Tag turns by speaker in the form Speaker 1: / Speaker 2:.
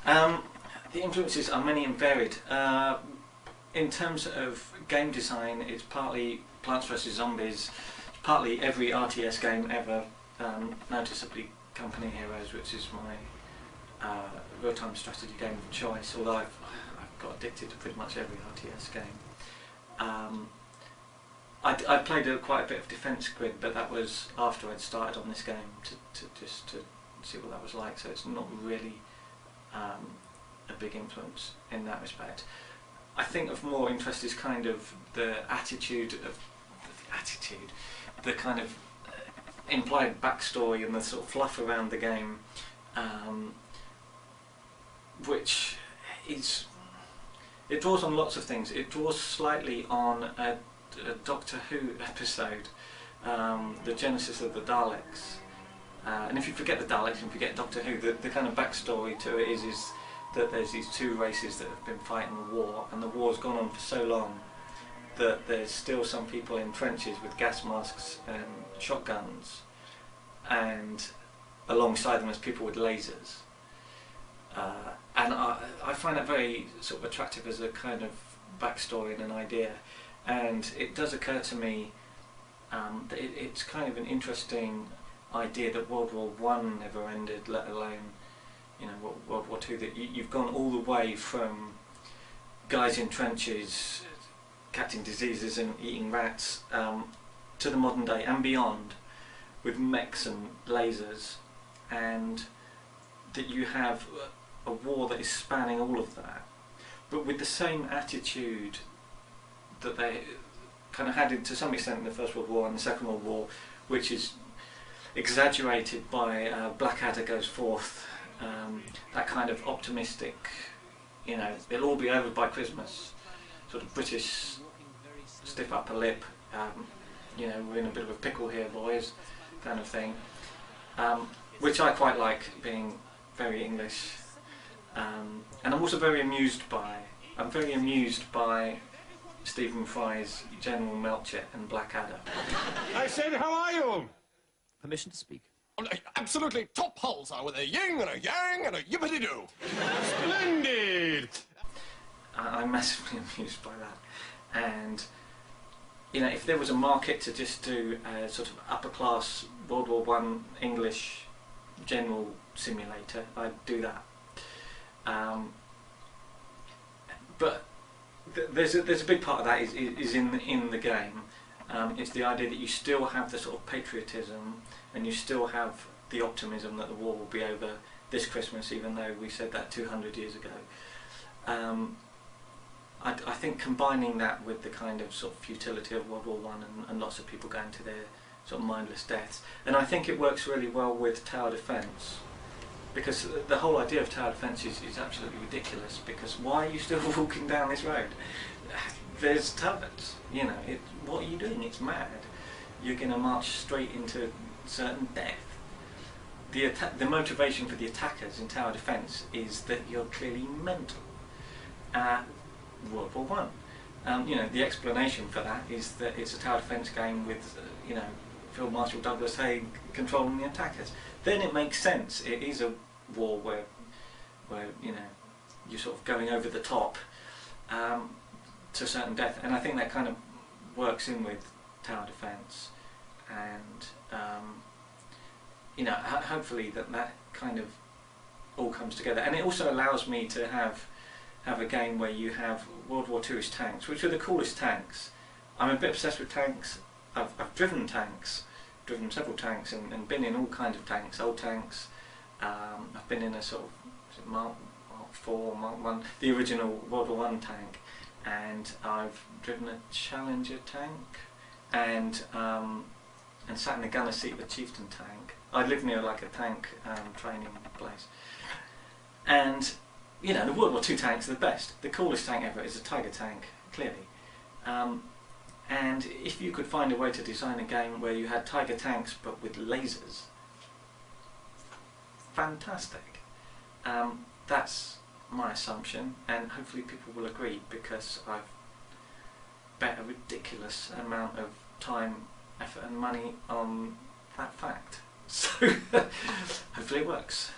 Speaker 1: The influences are many and varied. In terms of game design, it's partly Plants vs Zombies, partly every RTS game ever, noticeably Company Heroes, which is my real-time strategy game of choice, although I've got addicted to pretty much every RTS game. I played quite a bit of Defence Grid, but that was after I'd started on this game to see what that was like, so it's not really a big influence in that respect. I think of more interest is kind of the the kind of implied backstory and the sort of fluff around the game, which is, it draws on lots of things. It draws slightly on a Doctor Who episode, the genesis of the Daleks. And if you forget the Daleks and forget Doctor Who, the kind of backstory to it is that there's these two races that have been fighting a war, and the war's gone on for so long that there's still some people in trenches with gas masks and shotguns, and alongside them there's people with lasers. And I find that very sort of attractive as a kind of backstory and an idea, and it does occur to me that it's kind of an interesting idea that World War I never ended, let alone, you know, World War II, that you've gone all the way from guys in trenches catching diseases and eating rats to the modern day and beyond with mechs and lasers, and that you have a war that is spanning all of that, but with the same attitude that they kind of had to some extent in the First World War and the Second World War, which is exaggerated by Blackadder goes forth, that kind of optimistic, you know, it'll all be over by Christmas, sort of British stiff upper lip, you know, we're in a bit of a pickle here boys, kind of thing, which I quite like, being very English, and I'm also very amused by, Stephen Fry's General Melchett and Blackadder.
Speaker 2: I said, how are you?
Speaker 3: Permission to speak.
Speaker 2: Oh, absolutely top holes are with a yin and a yang and a yippity-doo. Splendid!
Speaker 1: I'm massively amused by that, and you know, if there was a market to just do a sort of upper class World War I English general simulator, I'd do that. But there's a big part of that is in the game. It's the idea that you still have the sort of patriotism, and you still have the optimism that the war will be over this Christmas, even though we said that 200 years ago. I think combining that with the kind of sort of futility of World War I and lots of people going to their sort of mindless deaths, and I think it works really well with tower defence, because the whole idea of tower defence is absolutely ridiculous, because why are you still walking down this road? There's turrets, you know, what are you doing? It's mad. You're going to march straight into certain death. The motivation for the attackers in tower defence is that you're clearly mental. World War I. You know, the explanation for that is that it's a tower defence game with, you know, Field Marshal Douglas Haig controlling the attackers. Then it makes sense. It is a war where you know, you're sort of going over the top to certain death, and I think that kind of works in with tower defence, and you know, hopefully that kind of all comes together, and it also allows me to have a game where you have World War II's tanks, which are the coolest tanks. I'm a bit obsessed with tanks. I've driven tanks, driven several tanks, and been in all kinds of tanks, old tanks. I've been in a sort of Mark IV, Mark 1, the original World War I tank, and I've driven a Challenger tank, and sat in the gunner seat of a Chieftain tank. I live near like a tank training place, and you know, the World War II tanks are the best. The coolest tank ever is a Tiger tank, clearly. And if you could find a way to design a game where you had Tiger tanks but with lasers, fantastic. That's my assumption, and hopefully people will agree, because I've bet a ridiculous amount of time, effort and money on that fact. So hopefully it works.